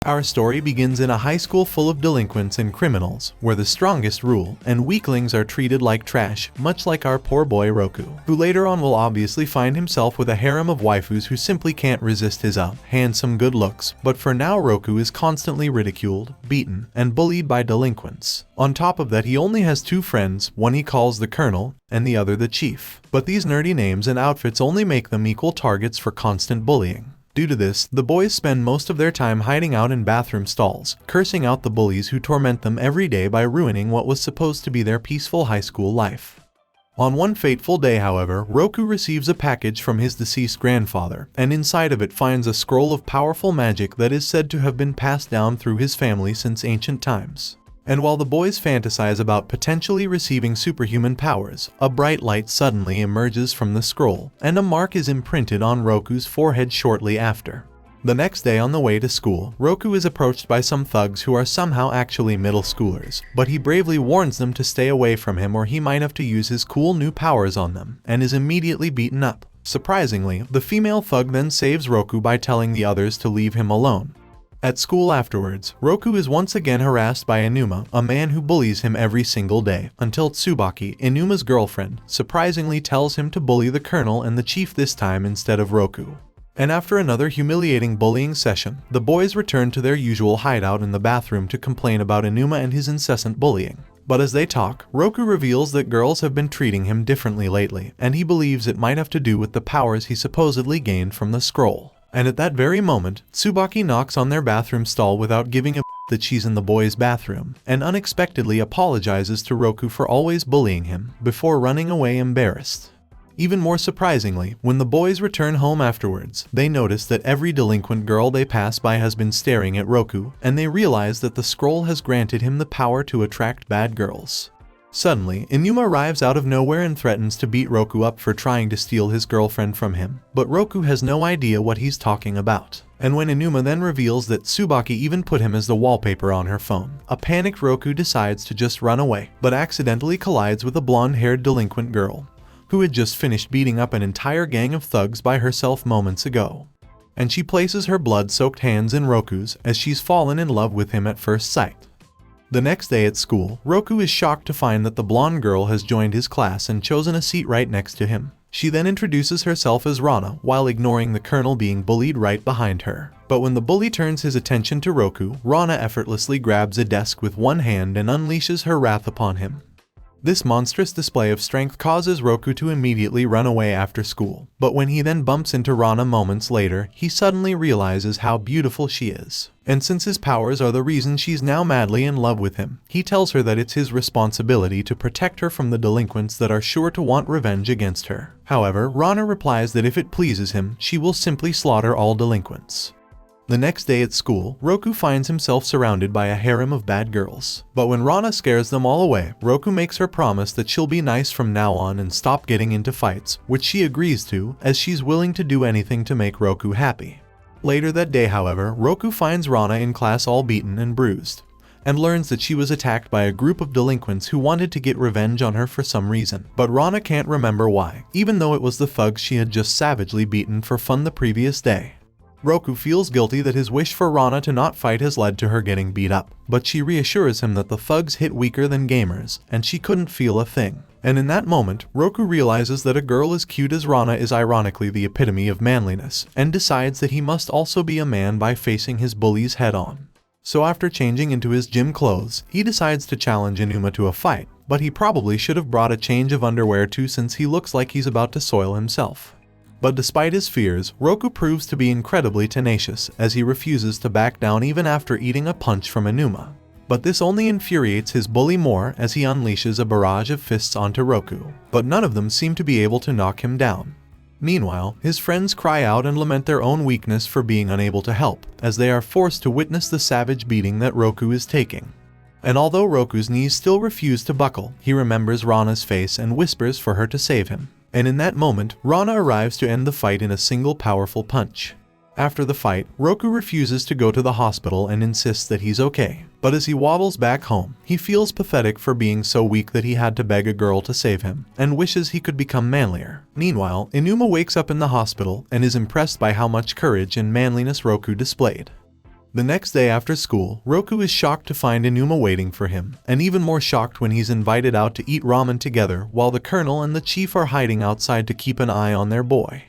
Our story begins in a high school full of delinquents and criminals, where the strongest rule, and weaklings are treated like trash, much like our poor boy Roku, who later on will obviously find himself with a harem of waifus who simply can't resist his handsome good looks, but for now Roku is constantly ridiculed, beaten, and bullied by delinquents. On top of that, he only has two friends, one he calls the Colonel, and the other the Chief, but these nerdy names and outfits only make them equal targets for constant bullying. Due to this, the boys spend most of their time hiding out in bathroom stalls, cursing out the bullies who torment them every day by ruining what was supposed to be their peaceful high school life. On one fateful day, however, Roku receives a package from his deceased grandfather, and inside of it finds a scroll of powerful magic that is said to have been passed down through his family since ancient times. And while the boys fantasize about potentially receiving superhuman powers, a bright light suddenly emerges from the scroll, and a mark is imprinted on Roku's forehead shortly after. The next day on the way to school, Roku is approached by some thugs who are somehow actually middle schoolers, but he bravely warns them to stay away from him or he might have to use his cool new powers on them, and is immediately beaten up. Surprisingly, the female thug then saves Roku by telling the others to leave him alone. At school afterwards, Roku is once again harassed by Enuma, a man who bullies him every single day, until Tsubaki, Enuma's girlfriend, surprisingly tells him to bully the Colonel and the Chief this time instead of Roku. And after another humiliating bullying session, the boys return to their usual hideout in the bathroom to complain about Enuma and his incessant bullying. But as they talk, Roku reveals that girls have been treating him differently lately, and he believes it might have to do with the powers he supposedly gained from the scroll. And at that very moment, Tsubaki knocks on their bathroom stall without giving a that she's in the boys' bathroom, and unexpectedly apologizes to Roku for always bullying him, before running away embarrassed. Even more surprisingly, when the boys return home afterwards, they notice that every delinquent girl they pass by has been staring at Roku, and they realize that the scroll has granted him the power to attract bad girls. Suddenly, Enuma arrives out of nowhere and threatens to beat Roku up for trying to steal his girlfriend from him, but Roku has no idea what he's talking about. And when Enuma then reveals that Tsubaki even put him as the wallpaper on her phone, a panicked Roku decides to just run away, but accidentally collides with a blonde-haired delinquent girl, who had just finished beating up an entire gang of thugs by herself moments ago. And she places her blood-soaked hands in Roku's as she's fallen in love with him at first sight. The next day at school, Roku is shocked to find that the blonde girl has joined his class and chosen a seat right next to him. She then introduces herself as Ranna, while ignoring the Colonel being bullied right behind her. But when the bully turns his attention to Roku, Ranna effortlessly grabs a desk with one hand and unleashes her wrath upon him. This monstrous display of strength causes Roku to immediately run away after school, but when he then bumps into Ranna moments later, he suddenly realizes how beautiful she is. And since his powers are the reason she's now madly in love with him, he tells her that it's his responsibility to protect her from the delinquents that are sure to want revenge against her. However, Ranna replies that if it pleases him, she will simply slaughter all delinquents. The next day at school, Roku finds himself surrounded by a harem of bad girls. But when Ranna scares them all away, Roku makes her promise that she'll be nice from now on and stop getting into fights, which she agrees to, as she's willing to do anything to make Roku happy. Later that day, however, Roku finds Ranna in class all beaten and bruised, and learns that she was attacked by a group of delinquents who wanted to get revenge on her for some reason. But Ranna can't remember why, even though it was the thugs she had just savagely beaten for fun the previous day. Roku feels guilty that his wish for Ranna to not fight has led to her getting beat up, but she reassures him that the thugs hit weaker than gamers, and she couldn't feel a thing. And in that moment, Roku realizes that a girl as cute as Ranna is ironically the epitome of manliness, and decides that he must also be a man by facing his bullies head-on. So after changing into his gym clothes, he decides to challenge Enuma to a fight, but he probably should have brought a change of underwear too, since he looks like he's about to soil himself. But despite his fears, Roku proves to be incredibly tenacious, as he refuses to back down even after eating a punch from Enuma. But this only infuriates his bully more, as he unleashes a barrage of fists onto Roku, but none of them seem to be able to knock him down. Meanwhile, his friends cry out and lament their own weakness for being unable to help, as they are forced to witness the savage beating that Roku is taking. And although Roku's knees still refuse to buckle, he remembers Ranna's face and whispers for her to save him. And in that moment, Ranna arrives to end the fight in a single powerful punch. After the fight, Roku refuses to go to the hospital and insists that he's okay. But as he waddles back home, he feels pathetic for being so weak that he had to beg a girl to save him, and wishes he could become manlier. Meanwhile, Enuma wakes up in the hospital and is impressed by how much courage and manliness Roku displayed. The next day after school, Roku is shocked to find Inuma waiting for him, and even more shocked when he's invited out to eat ramen together while the colonel and the chief are hiding outside to keep an eye on their boy.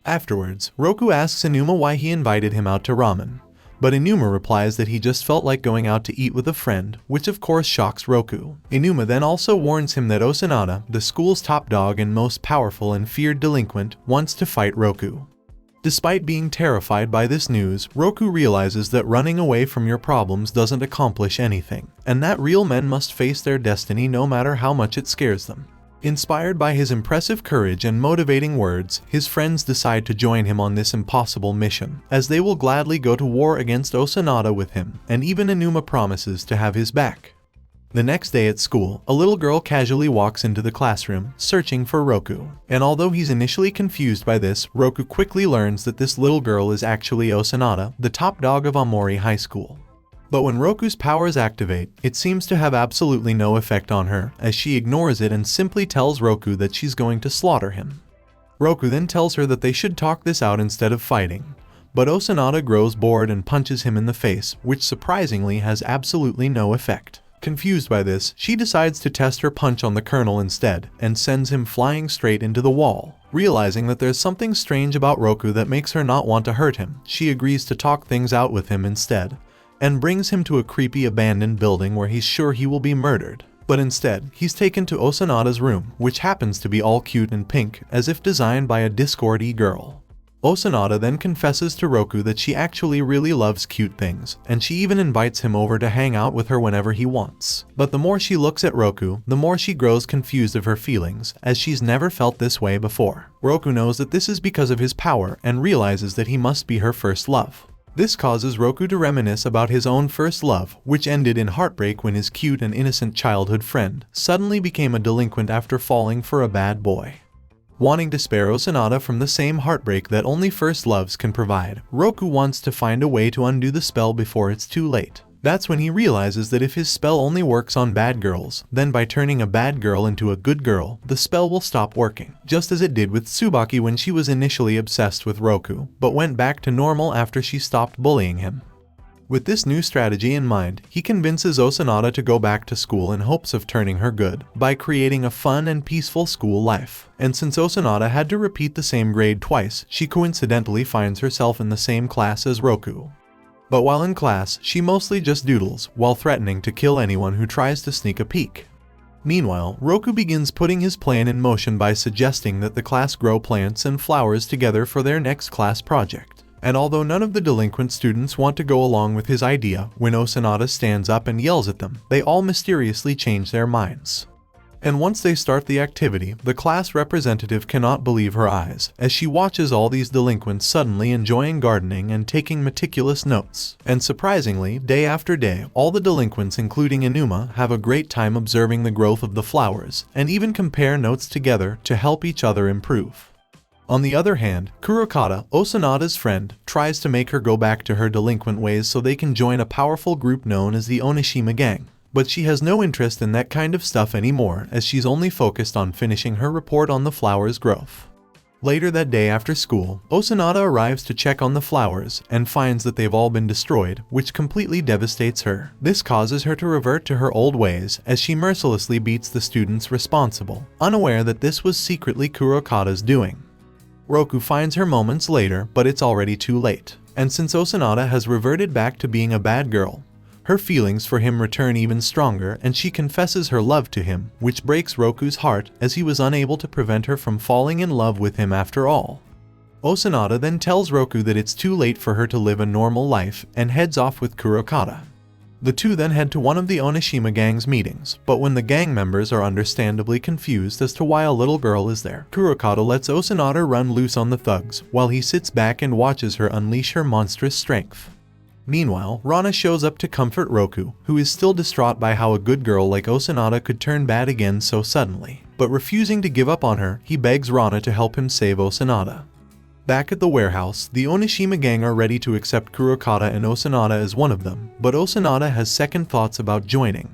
Afterwards, Roku asks Inuma why he invited him out to ramen, but Inuma replies that he just felt like going out to eat with a friend, which of course shocks Roku. Inuma then also warns him that Osanada, the school's top dog and most powerful and feared delinquent, wants to fight Roku. Despite being terrified by this news, Roku realizes that running away from your problems doesn't accomplish anything, and that real men must face their destiny no matter how much it scares them. Inspired by his impressive courage and motivating words, his friends decide to join him on this impossible mission, as they will gladly go to war against Osanada with him, and even Inuma promises to have his back. The next day at school, a little girl casually walks into the classroom, searching for Roku. And although he's initially confused by this, Roku quickly learns that this little girl is actually Osanada, the top dog of Amori High School. But when Roku's powers activate, it seems to have absolutely no effect on her, as she ignores it and simply tells Roku that she's going to slaughter him. Roku then tells her that they should talk this out instead of fighting. But Osanada grows bored and punches him in the face, which surprisingly has absolutely no effect. Confused by this, she decides to test her punch on the colonel instead, and sends him flying straight into the wall. Realizing that there's something strange about Roku that makes her not want to hurt him, she agrees to talk things out with him instead, and brings him to a creepy abandoned building where he's sure he will be murdered. But instead, he's taken to Osanada's room, which happens to be all cute and pink, as if designed by a Discord-y girl. Osanada then confesses to Roku that she actually really loves cute things, and she even invites him over to hang out with her whenever he wants. But the more she looks at Roku, the more she grows confused of her feelings, as she's never felt this way before. Roku knows that this is because of his power and realizes that he must be her first love. This causes Roku to reminisce about his own first love, which ended in heartbreak when his cute and innocent childhood friend suddenly became a delinquent after falling for a bad boy. Wanting to spare Osanada from the same heartbreak that only first loves can provide, Roku wants to find a way to undo the spell before it's too late. That's when he realizes that if his spell only works on bad girls, then by turning a bad girl into a good girl, the spell will stop working, just as it did with Tsubaki when she was initially obsessed with Roku, but went back to normal after she stopped bullying him. With this new strategy in mind, he convinces Osanada to go back to school in hopes of turning her good, by creating a fun and peaceful school life. And since Osanada had to repeat the same grade twice, she coincidentally finds herself in the same class as Roku. But while in class, she mostly just doodles, while threatening to kill anyone who tries to sneak a peek. Meanwhile, Roku begins putting his plan in motion by suggesting that the class grow plants and flowers together for their next class project. And although none of the delinquent students want to go along with his idea, when Osanada stands up and yells at them, they all mysteriously change their minds. And once they start the activity, the class representative cannot believe her eyes, as she watches all these delinquents suddenly enjoying gardening and taking meticulous notes. And surprisingly, day after day, all the delinquents including Inuma have a great time observing the growth of the flowers, and even compare notes together to help each other improve. On the other hand, Kurokata, Osanada's friend, tries to make her go back to her delinquent ways so they can join a powerful group known as the Onishima gang. But she has no interest in that kind of stuff anymore, as she's only focused on finishing her report on the flowers' growth. Later that day after school, Osanada arrives to check on the flowers and finds that they've all been destroyed, which completely devastates her. This causes her to revert to her old ways, as she mercilessly beats the students responsible, unaware that this was secretly Kurokata's doing. Roku finds her moments later, but it's already too late. And since Osanada has reverted back to being a bad girl, her feelings for him return even stronger, and she confesses her love to him, which breaks Roku's heart as he was unable to prevent her from falling in love with him after all. Osanada then tells Roku that it's too late for her to live a normal life and heads off with Kurokata. The two then head to one of the Onishima gang's meetings, but when the gang members are understandably confused as to why a little girl is there, Kurokata lets Osanada run loose on the thugs, while he sits back and watches her unleash her monstrous strength. Meanwhile, Ranna shows up to comfort Roku, who is still distraught by how a good girl like Osanada could turn bad again so suddenly. But refusing to give up on her, he begs Ranna to help him save Osanada. Back at the warehouse, the Onishima gang are ready to accept Kurokata and Osanada as one of them, but Osanada has second thoughts about joining.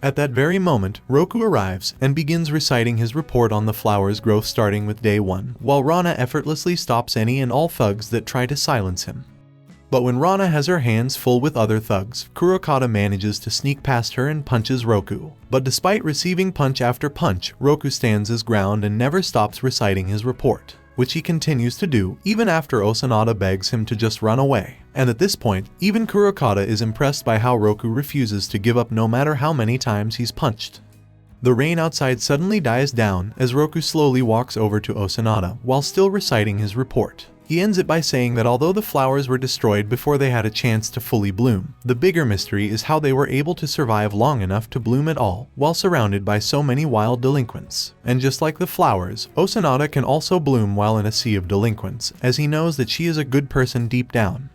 At that very moment, Roku arrives and begins reciting his report on the flower's growth starting with day 1, while Ranna effortlessly stops any and all thugs that try to silence him. But when Ranna has her hands full with other thugs, Kurokata manages to sneak past her and punches Roku. But despite receiving punch after punch, Roku stands his ground and never stops reciting his report, which he continues to do even after Osanada begs him to just run away. And at this point, even Kurokata is impressed by how Roku refuses to give up no matter how many times he's punched. The rain outside suddenly dies down as Roku slowly walks over to Osanada while still reciting his report. He ends it by saying that although the flowers were destroyed before they had a chance to fully bloom, the bigger mystery is how they were able to survive long enough to bloom at all while surrounded by so many wild delinquents. And just like the flowers, Osanada can also bloom while in a sea of delinquents, as he knows that she is a good person deep down.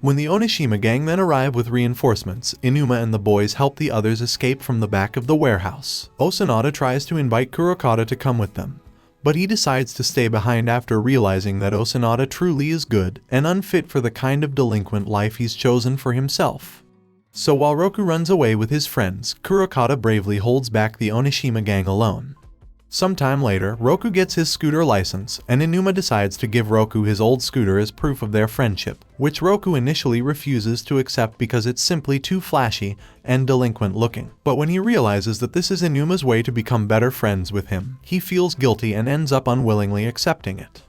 When the Onishima gang then arrive with reinforcements, Inuma and the boys help the others escape from the back of the warehouse. Osanada tries to invite Kurokata to come with them, but he decides to stay behind after realizing that Osanada truly is good and unfit for the kind of delinquent life he's chosen for himself. So while Roku runs away with his friends, Kurokata bravely holds back the Onishima gang alone. Sometime later, Roku gets his scooter license, and Inuma decides to give Roku his old scooter as proof of their friendship, which Roku initially refuses to accept because it's simply too flashy and delinquent looking. But when he realizes that this is Inuma's way to become better friends with him, he feels guilty and ends up unwillingly accepting it.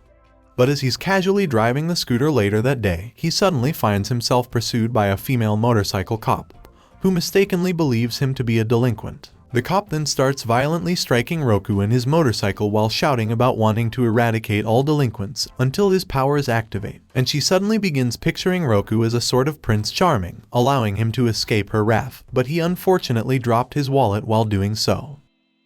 But as he's casually driving the scooter later that day, he suddenly finds himself pursued by a female motorcycle cop, who mistakenly believes him to be a delinquent. The cop then starts violently striking Roku and his motorcycle while shouting about wanting to eradicate all delinquents until his powers activate, and she suddenly begins picturing Roku as a sort of Prince Charming, allowing him to escape her wrath, but he unfortunately dropped his wallet while doing so.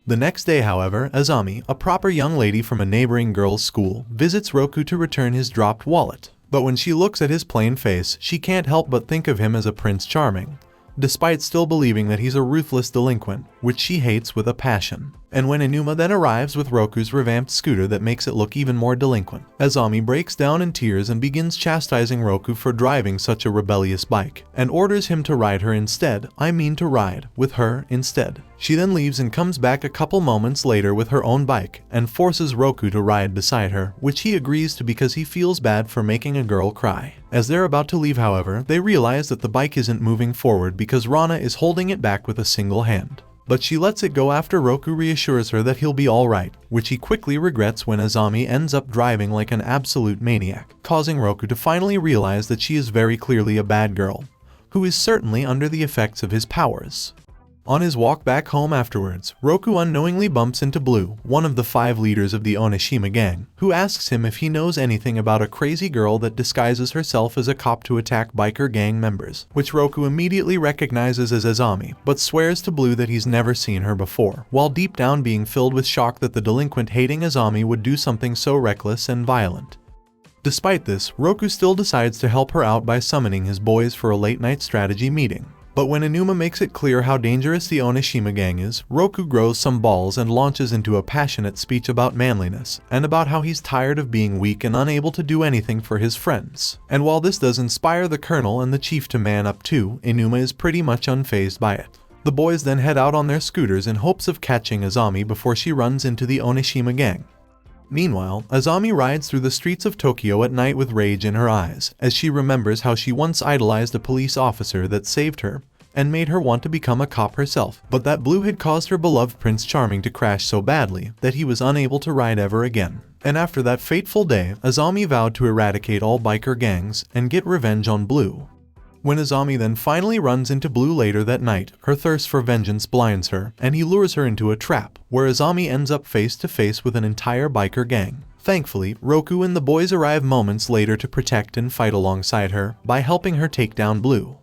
The next day, however, Azami, a proper young lady from a neighboring girls' school, visits Roku to return his dropped wallet. But when she looks at his plain face, she can't help but think of him as a Prince Charming, despite still believing that he's a ruthless delinquent, which she hates with a passion. And when Inuma then arrives with Roku's revamped scooter that makes it look even more delinquent, Azami breaks down in tears and begins chastising Roku for driving such a rebellious bike, and orders him to ride her instead, to ride with her instead. She then leaves and comes back a couple moments later with her own bike, and forces Roku to ride beside her, which he agrees to because he feels bad for making a girl cry. As they're about to leave, however, they realize that the bike isn't moving forward because Ranna is holding it back with a single hand. But she lets it go after Roku reassures her that he'll be alright, which he quickly regrets when Azami ends up driving like an absolute maniac, causing Roku to finally realize that she is very clearly a bad girl, who is certainly under the effects of his powers. On his walk back home afterwards, Roku unknowingly bumps into Blue, one of the 5 leaders of the Onishima gang, who asks him if he knows anything about a crazy girl that disguises herself as a cop to attack biker gang members, which Roku immediately recognizes as Azami, but swears to Blue that he's never seen her before, while deep down being filled with shock that the delinquent hating Azami would do something so reckless and violent. Despite this, Roku still decides to help her out by summoning his boys for a late-night strategy meeting. But when Inuma makes it clear how dangerous the Onishima gang is, Roku grows some balls and launches into a passionate speech about manliness, and about how he's tired of being weak and unable to do anything for his friends. And while this does inspire the colonel and the chief to man up too, Inuma is pretty much unfazed by it. The boys then head out on their scooters in hopes of catching Azami before she runs into the Onishima gang. Meanwhile, Azami rides through the streets of Tokyo at night with rage in her eyes, as she remembers how she once idolized a police officer that saved her and made her want to become a cop herself, but that Blue had caused her beloved Prince Charming to crash so badly that he was unable to ride ever again. And after that fateful day, Azami vowed to eradicate all biker gangs and get revenge on Blue. When Azami then finally runs into Blue later that night, her thirst for vengeance blinds her, and he lures her into a trap, where Azami ends up face to face with an entire biker gang. Thankfully, Roku and the boys arrive moments later to protect and fight alongside her by helping her take down Blue.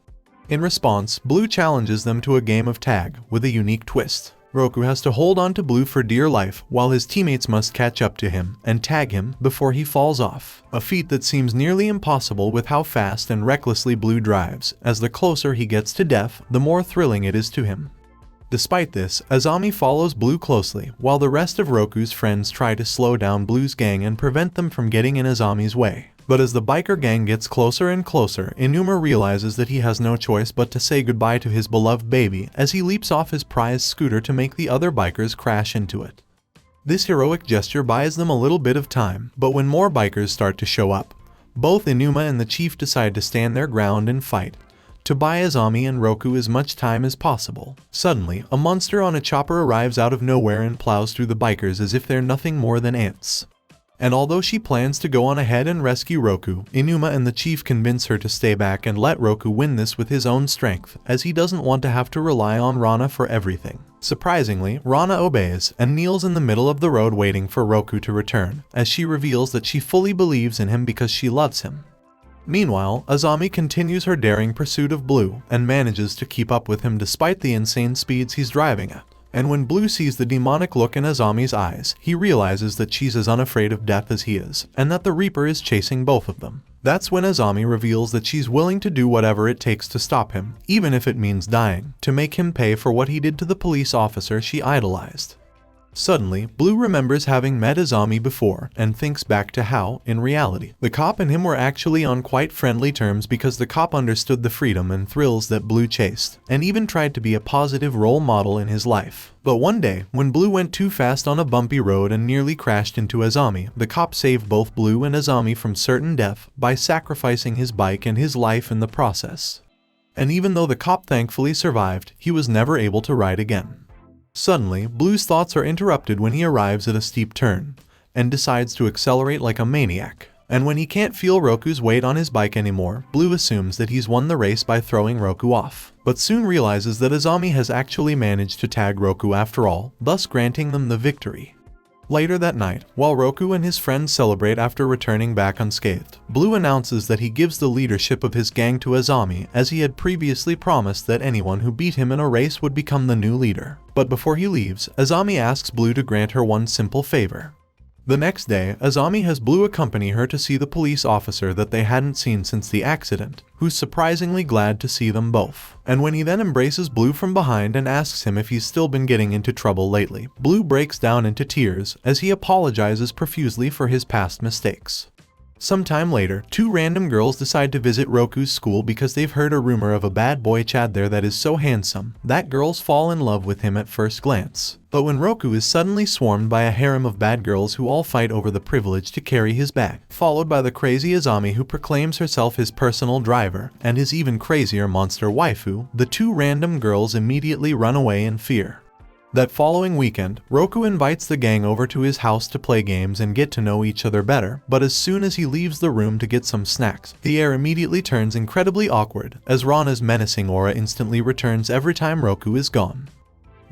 In response, Blue challenges them to a game of tag with a unique twist. Roku has to hold on to Blue for dear life, while his teammates must catch up to him and tag him before he falls off. A feat that seems nearly impossible with how fast and recklessly Blue drives, as the closer he gets to death, the more thrilling it is to him. Despite this, Azami follows Blue closely, while the rest of Roku's friends try to slow down Blue's gang and prevent them from getting in Azami's way. But as the biker gang gets closer and closer, Inuma realizes that he has no choice but to say goodbye to his beloved baby as he leaps off his prized scooter to make the other bikers crash into it. This heroic gesture buys them a little bit of time, but when more bikers start to show up, Both Inuma and the chief decide to stand their ground and fight, to buy Azami and Roku as much time as possible. Suddenly, a monster on a chopper arrives out of nowhere and plows through the bikers as if they're nothing more than ants. And although she plans to go on ahead and rescue Roku, Inuma and the chief convince her to stay back and let Roku win this with his own strength, as he doesn't want to have to rely on Ranna for everything. Surprisingly, Ranna obeys and kneels in the middle of the road waiting for Roku to return, as she reveals that she fully believes in him because she loves him. Meanwhile, Azami continues her daring pursuit of Blue and manages to keep up with him despite the insane speeds he's driving at. And when Blue sees the demonic look in Azami's eyes, he realizes that she's as unafraid of death as he is, and that the Reaper is chasing both of them. That's when Azami reveals that she's willing to do whatever it takes to stop him, even if it means dying, to make him pay for what he did to the police officer she idolized. Suddenly, Blue remembers having met Azami before and thinks back to how, in reality, the cop and him were actually on quite friendly terms because the cop understood the freedom and thrills that Blue chased, and even tried to be a positive role model in his life. But one day, when Blue went too fast on a bumpy road and nearly crashed into Azami, the cop saved both Blue and Azami from certain death by sacrificing his bike and his life in the process. And even though the cop thankfully survived, he was never able to ride again. Suddenly, Blue's thoughts are interrupted when he arrives at a steep turn, and decides to accelerate like a maniac. And when he can't feel Roku's weight on his bike anymore, Blue assumes that he's won the race by throwing Roku off, but soon realizes that Azami has actually managed to tag Roku after all, thus granting them the victory. Later that night, while Roku and his friends celebrate after returning back unscathed, Blue announces that he gives the leadership of his gang to Azami, as he had previously promised that anyone who beat him in a race would become the new leader. But before he leaves, Azami asks Blue to grant her one simple favor. The next day, Azami has Blue accompany her to see the police officer that they hadn't seen since the accident, who's surprisingly glad to see them both. And when he then embraces Blue from behind and asks him if he's still been getting into trouble lately, Blue breaks down into tears as he apologizes profusely for his past mistakes. Sometime later, two random girls decide to visit Roku's school because they've heard a rumor of a bad boy Chad there that is so handsome that girls fall in love with him at first glance. But when Roku is suddenly swarmed by a harem of bad girls who all fight over the privilege to carry his bag, followed by the crazy Azami who proclaims herself his personal driver, and his even crazier monster waifu, the two random girls immediately run away in fear. That following weekend, Roku invites the gang over to his house to play games and get to know each other better, but as soon as he leaves the room to get some snacks, the air immediately turns incredibly awkward, as Ranna's menacing aura instantly returns every time Roku is gone.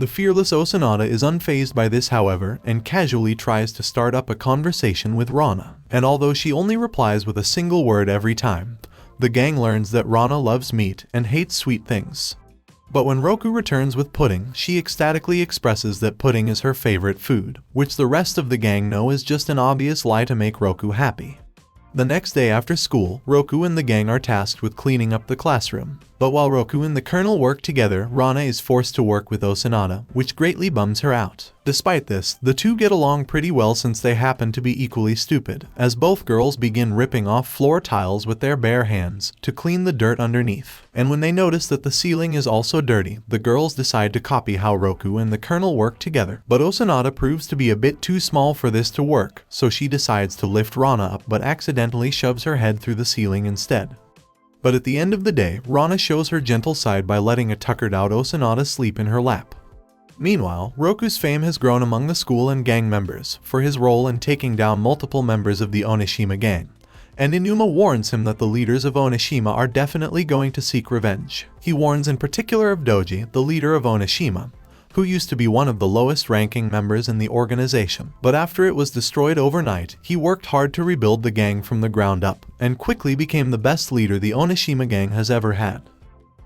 The fearless Osanada is unfazed by this, however, and casually tries to start up a conversation with Ranna, and although she only replies with a single word every time, the gang learns that Ranna loves meat and hates sweet things. But when Roku returns with pudding, she ecstatically expresses that pudding is her favorite food, which the rest of the gang know is just an obvious lie to make Roku happy. The next day after school, Roku and the gang are tasked with cleaning up the classroom. But while Roku and the colonel work together, Ranna is forced to work with Osanada, which greatly bums her out. Despite this, the two get along pretty well since they happen to be equally stupid, as both girls begin ripping off floor tiles with their bare hands to clean the dirt underneath. And when they notice that the ceiling is also dirty, the girls decide to copy how Roku and the colonel work together. But Osanada proves to be a bit too small for this to work, so she decides to lift Ranna up but accidentally shoves her head through the ceiling instead. But at the end of the day, Ranna shows her gentle side by letting a tuckered out Osanada sleep in her lap. Meanwhile, Roku's fame has grown among the school and gang members for his role in taking down multiple members of the Onishima gang, and Inuma warns him that the leaders of Onishima are definitely going to seek revenge. He warns in particular of Doji, the leader of Onishima, who used to be one of the lowest ranking members in the organization. But after it was destroyed overnight, he worked hard to rebuild the gang from the ground up, and quickly became the best leader the Onishima gang has ever had.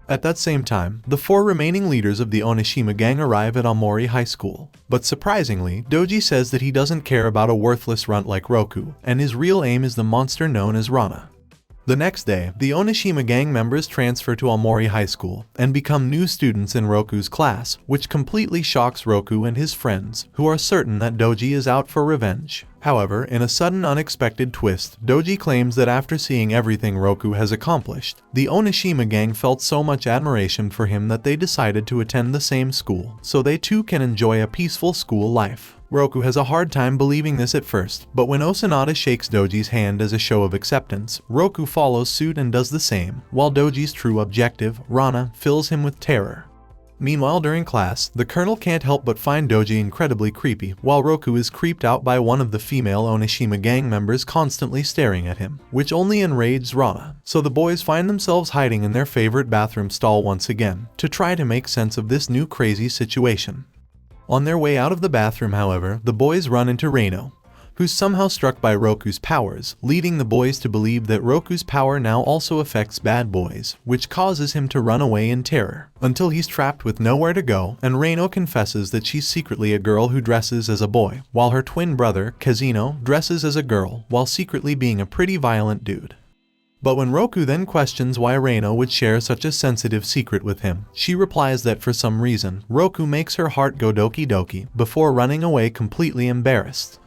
At that same time, the four remaining leaders of the Onishima gang arrive at Aomori High School. But surprisingly, Doji says that he doesn't care about a worthless runt like Roku, and his real aim is the monster known as Ranna. The next day, the Onishima gang members transfer to Aomori High School and become new students in Roku's class, which completely shocks Roku and his friends, who are certain that Doji is out for revenge. However, in a sudden unexpected twist, Doji claims that after seeing everything Roku has accomplished, the Onishima gang felt so much admiration for him that they decided to attend the same school, so they too can enjoy a peaceful school life. Roku has a hard time believing this at first, but when Osanada shakes Doji's hand as a show of acceptance, Roku follows suit and does the same, while Doji's true objective, Ranna, fills him with terror. Meanwhile, during class, the colonel can't help but find Doji incredibly creepy, while Roku is creeped out by one of the female Onishima gang members constantly staring at him, which only enrages Ranna. So the boys find themselves hiding in their favorite bathroom stall once again, to try to make sense of this new crazy situation. On their way out of the bathroom, however, the boys run into Ranna, who's somehow struck by Roku's powers, leading the boys to believe that Roku's power now also affects bad boys, which causes him to run away in terror, until he's trapped with nowhere to go, and Ranna confesses that she's secretly a girl who dresses as a boy, while her twin brother, Kazuno, dresses as a girl, while secretly being a pretty violent dude. But when Roku then questions why Ranna would share such a sensitive secret with him, she replies that for some reason, Roku makes her heart go doki doki, before running away completely embarrassed.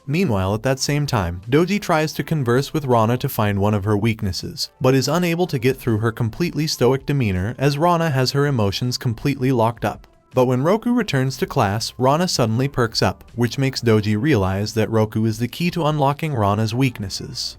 Meanwhile, at that same time, Doji tries to converse with Ranna to find one of her weaknesses, but is unable to get through her completely stoic demeanor as Ranna has her emotions completely locked up. But when Roku returns to class, Ranna suddenly perks up, which makes Doji realize that Roku is the key to unlocking Ranna's weaknesses.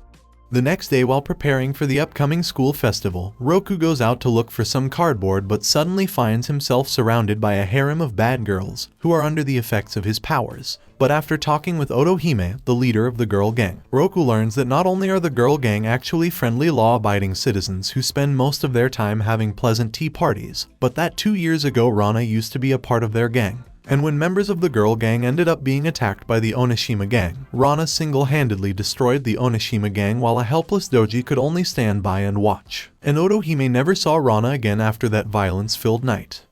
The next day, while preparing for the upcoming school festival, Roku goes out to look for some cardboard but suddenly finds himself surrounded by a harem of bad girls who are under the effects of his powers. But after talking with Otohime, the leader of the girl gang, Roku learns that not only are the girl gang actually friendly, law-abiding citizens who spend most of their time having pleasant tea parties, but that 2 years ago Ranna used to be a part of their gang. And when members of the girl gang ended up being attacked by the Onishima gang, Ranna single-handedly destroyed the Onishima gang while a helpless Doji could only stand by and watch. And Otohime never saw Ranna again after that violence-filled night.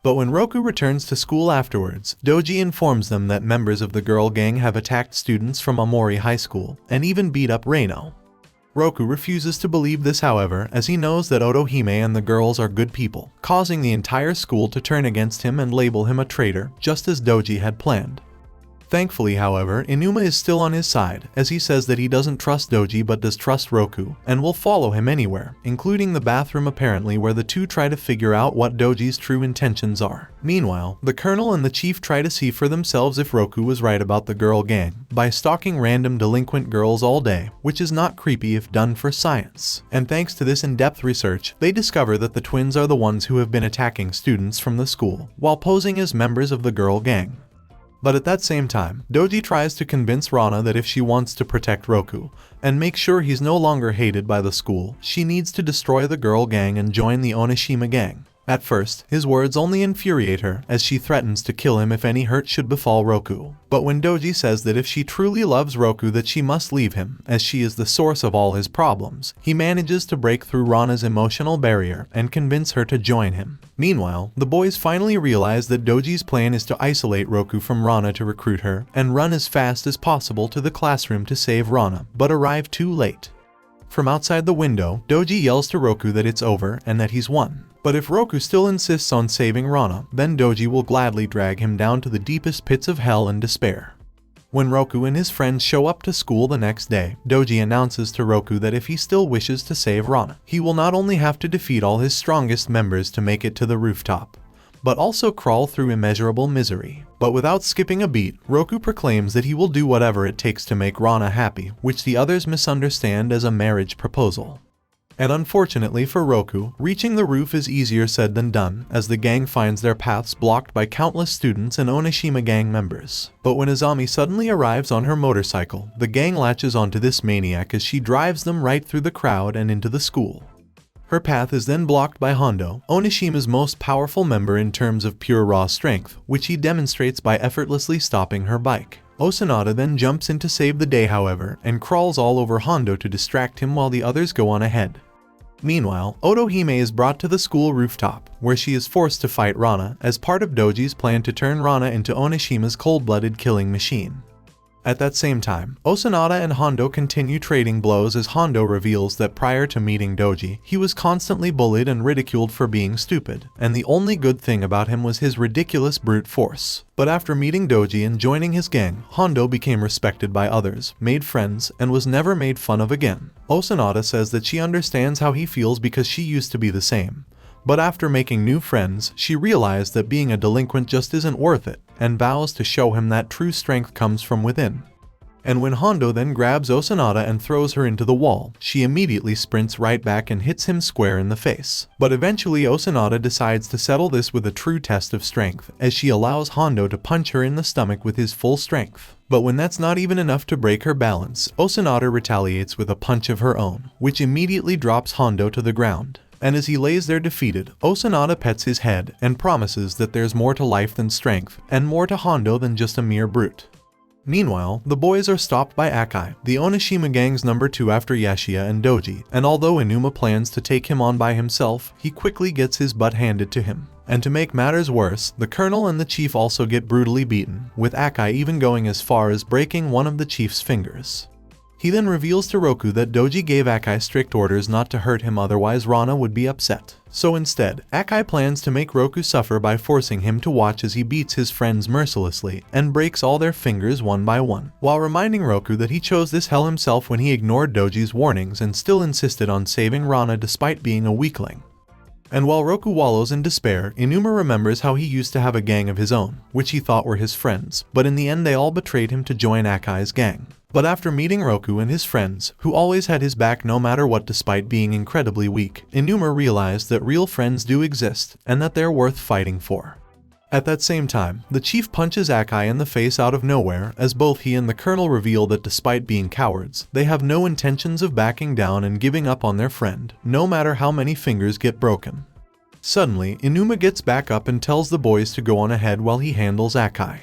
But when Roku returns to school afterwards, Doji informs them that members of the girl gang have attacked students from Amori High School and even beat up Ranna. Roku refuses to believe this, however, as he knows that Otohime and the girls are good people, causing the entire school to turn against him and label him a traitor, just as Doji had planned. Thankfully, however, Inuma is still on his side, as he says that he doesn't trust Doji but does trust Roku, and will follow him anywhere, including the bathroom apparently, where the two try to figure out what Doji's true intentions are. Meanwhile, the colonel and the chief try to see for themselves if Roku was right about the girl gang, by stalking random delinquent girls all day, which is not creepy if done for science. And thanks to this in-depth research, they discover that the twins are the ones who have been attacking students from the school, while posing as members of the girl gang. But at that same time, Doji tries to convince Ranna that if she wants to protect Roku, and make sure he's no longer hated by the school, she needs to destroy the girl gang and join the Onishima gang. At first, his words only infuriate her, as she threatens to kill him if any hurt should befall Roku. But when Doji says that if she truly loves Roku that she must leave him, as she is the source of all his problems, he manages to break through Ranna's emotional barrier and convince her to join him. Meanwhile, the boys finally realize that Doji's plan is to isolate Roku from Ranna to recruit her, and run as fast as possible to the classroom to save Ranna, but arrive too late. From outside the window, Doji yells to Roku that it's over and that he's won. But if Roku still insists on saving Ranna, then Doji will gladly drag him down to the deepest pits of hell and despair. When Roku and his friends show up to school the next day, Doji announces to Roku that if he still wishes to save Ranna, he will not only have to defeat all his strongest members to make it to the rooftop, but also crawl through immeasurable misery. But without skipping a beat, Roku proclaims that he will do whatever it takes to make Ranna happy, which the others misunderstand as a marriage proposal. And unfortunately for Roku, reaching the roof is easier said than done, as the gang finds their paths blocked by countless students and Onishima gang members. But when Azami suddenly arrives on her motorcycle, the gang latches onto this maniac as she drives them right through the crowd and into the school. Her path is then blocked by Hondo, Onishima's most powerful member in terms of pure raw strength, which he demonstrates by effortlessly stopping her bike. Osanada then jumps in to save the day, however, and crawls all over Hondo to distract him while the others go on ahead. Meanwhile, Otohime is brought to the school rooftop, where she is forced to fight Ranna as part of Doji's plan to turn Ranna into Onishima's cold-blooded killing machine. At that same time, Osanada and Hondo continue trading blows as Hondo reveals that prior to meeting Doji, he was constantly bullied and ridiculed for being stupid, and the only good thing about him was his ridiculous brute force. But after meeting Doji and joining his gang, Hondo became respected by others, made friends, and was never made fun of again. Osanada says that she understands how he feels because she used to be the same. But after making new friends, she realized that being a delinquent just isn't worth it, and vows to show him that true strength comes from within. And when Hondo then grabs Osanada and throws her into the wall, she immediately sprints right back and hits him square in the face. But eventually Osanada decides to settle this with a true test of strength, as she allows Hondo to punch her in the stomach with his full strength. But when that's not even enough to break her balance, Osanada retaliates with a punch of her own, which immediately drops Hondo to the ground. And as he lays there defeated, Osanada pets his head and promises that there's more to life than strength, and more to Hondo than just a mere brute. Meanwhile, the boys are stopped by Akai, the Onishima gang's number 2 after Yashia and Doji, and although Inuma plans to take him on by himself, he quickly gets his butt handed to him. And to make matters worse, the colonel and the chief also get brutally beaten, with Akai even going as far as breaking one of the chief's fingers. He then reveals to Roku that Doji gave Akai strict orders not to hurt him, otherwise Ranna would be upset. So instead, Akai plans to make Roku suffer by forcing him to watch as he beats his friends mercilessly and breaks all their fingers one by one, while reminding Roku that he chose this hell himself when he ignored Doji's warnings and still insisted on saving Ranna despite being a weakling. And while Roku wallows in despair, Inuma remembers how he used to have a gang of his own, which he thought were his friends, but in the end they all betrayed him to join Akai's gang. But after meeting Roku and his friends, who always had his back no matter what despite being incredibly weak, Inuma realized that real friends do exist, and that they're worth fighting for. At that same time, the chief punches Akai in the face out of nowhere, as both he and the colonel reveal that despite being cowards, they have no intentions of backing down and giving up on their friend, no matter how many fingers get broken. Suddenly, Inuma gets back up and tells the boys to go on ahead while he handles Akai.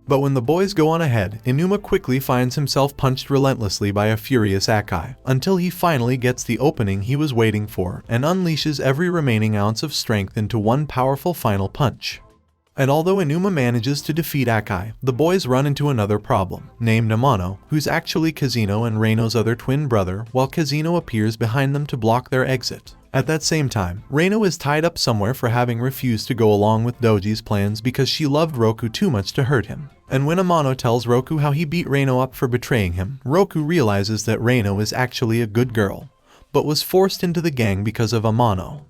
But when the boys go on ahead, Inuma quickly finds himself punched relentlessly by a furious Akai, until he finally gets the opening he was waiting for and unleashes every remaining ounce of strength into one powerful final punch. And although Inuma manages to defeat Akai, the boys run into another problem, named Amano, who's actually Kazino and Reino's other twin brother, while Kazino appears behind them to block their exit. At that same time, Reino is tied up somewhere for having refused to go along with Doji's plans because she loved Roku too much to hurt him. And when Amano tells Roku how he beat Reino up for betraying him, Roku realizes that Reino is actually a good girl, but was forced into the gang because of Amano.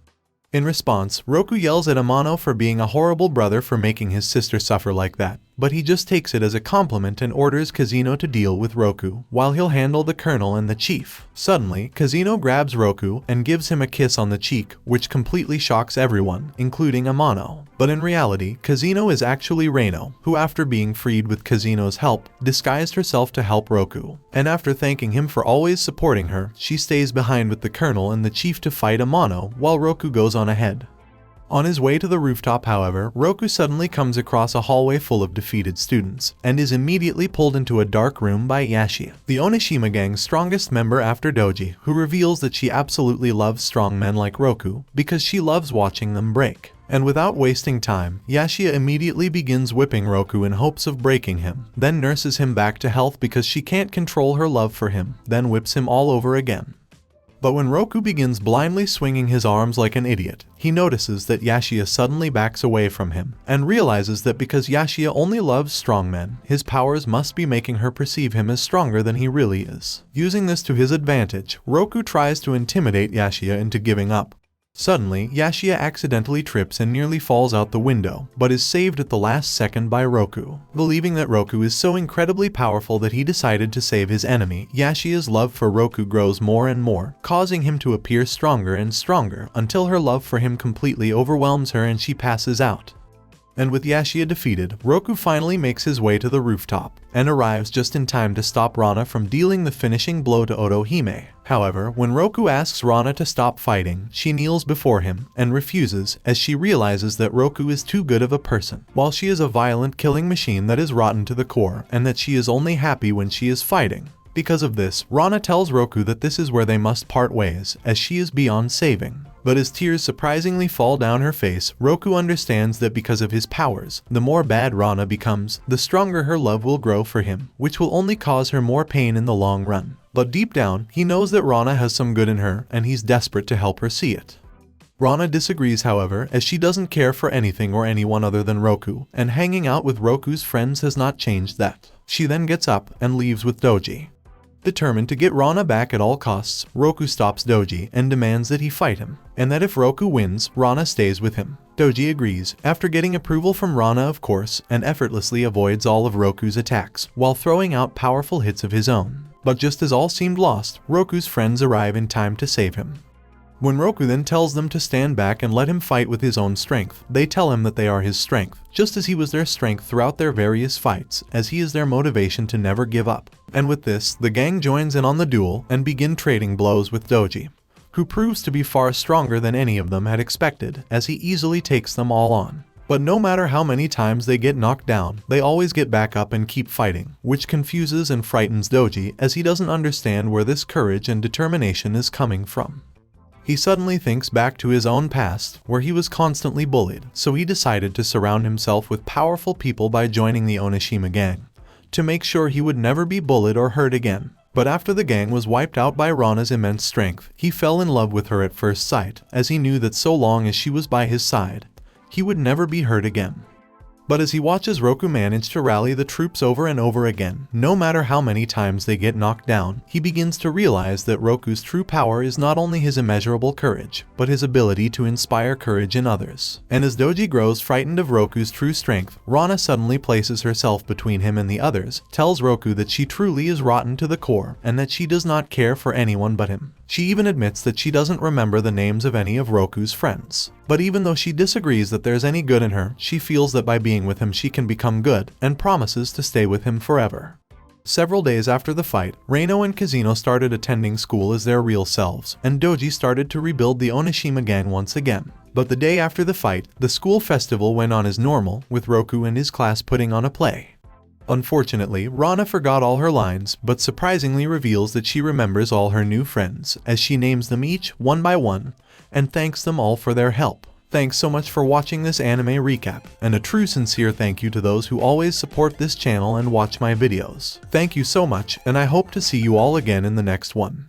In response, Roku yells at Amano for being a horrible brother for making his sister suffer like that, but he just takes it as a compliment and orders Kazino to deal with Roku, while he'll handle the colonel and the chief. Suddenly, Kazino grabs Roku and gives him a kiss on the cheek, which completely shocks everyone, including Amano. But in reality, Kazino is actually Reino, who after being freed with Kazino's help, disguised herself to help Roku. And after thanking him for always supporting her, she stays behind with the colonel and the chief to fight Amano, while Roku goes on ahead. On his way to the rooftop, however, Roku suddenly comes across a hallway full of defeated students, and is immediately pulled into a dark room by Yashia, the Onishima gang's strongest member after Doji, who reveals that she absolutely loves strong men like Roku, because she loves watching them break. And without wasting time, Yashia immediately begins whipping Roku in hopes of breaking him, then nurses him back to health because she can't control her love for him, then whips him all over again. But when Roku begins blindly swinging his arms like an idiot, he notices that Yashia suddenly backs away from him, and realizes that because Yashia only loves strong men, his powers must be making her perceive him as stronger than he really is. Using this to his advantage, Roku tries to intimidate Yashia into giving up. Suddenly, Yashia accidentally trips and nearly falls out the window, but is saved at the last second by Roku. Believing that Roku is so incredibly powerful that he decided to save his enemy, Yashia's love for Roku grows more and more, causing him to appear stronger and stronger until her love for him completely overwhelms her and she passes out. And with Yashia defeated, Roku finally makes his way to the rooftop, and arrives just in time to stop Ranna from dealing the finishing blow to Otohime. However, when Roku asks Ranna to stop fighting, she kneels before him, and refuses, as she realizes that Roku is too good of a person, while she is a violent killing machine that is rotten to the core, and that she is only happy when she is fighting. Because of this, Ranna tells Roku that this is where they must part ways, as she is beyond saving. But as tears surprisingly fall down her face, Roku understands that because of his powers, the more bad Ranna becomes, the stronger her love will grow for him, which will only cause her more pain in the long run. But deep down, he knows that Ranna has some good in her, and he's desperate to help her see it. Ranna disagrees, however, as she doesn't care for anything or anyone other than Roku, and hanging out with Roku's friends has not changed that. She then gets up and leaves with Doji. Determined to get Ranna back at all costs, Roku stops Doji and demands that he fight him, and that if Roku wins, Ranna stays with him. Doji agrees, after getting approval from Ranna of course, and effortlessly avoids all of Roku's attacks, while throwing out powerful hits of his own. But just as all seemed lost, Roku's friends arrive in time to save him. When Roku then tells them to stand back and let him fight with his own strength, they tell him that they are his strength, just as he was their strength throughout their various fights, as he is their motivation to never give up. And with this, the gang joins in on the duel and begin trading blows with Doji, who proves to be far stronger than any of them had expected, as he easily takes them all on. But no matter how many times they get knocked down, they always get back up and keep fighting, which confuses and frightens Doji as he doesn't understand where this courage and determination is coming from. He suddenly thinks back to his own past, where he was constantly bullied, so he decided to surround himself with powerful people by joining the Onishima gang, to make sure he would never be bullied or hurt again. But after the gang was wiped out by Ranna's immense strength, he fell in love with her at first sight, as he knew that so long as she was by his side, he would never be hurt again. But as he watches Roku manage to rally the troops over and over again, no matter how many times they get knocked down, he begins to realize that Roku's true power is not only his immeasurable courage, but his ability to inspire courage in others. And as Doji grows frightened of Roku's true strength, Ranna suddenly places herself between him and the others, tells Roku that she truly is rotten to the core, and that she does not care for anyone but him. She even admits that she doesn't remember the names of any of Roku's friends. But even though she disagrees that there's any good in her, she feels that by being with him she can become good, and promises to stay with him forever. Several days after the fight, Reino and Kazino started attending school as their real selves, and Doji started to rebuild the Onishima gang once again. But the day after the fight, the school festival went on as normal, with Roku and his class putting on a play. Unfortunately, Ranna forgot all her lines, but surprisingly reveals that she remembers all her new friends, as she names them each one by one, and thanks them all for their help. Thanks so much for watching this anime recap, and a true sincere thank you to those who always support this channel and watch my videos. Thank you so much, and I hope to see you all again in the next one.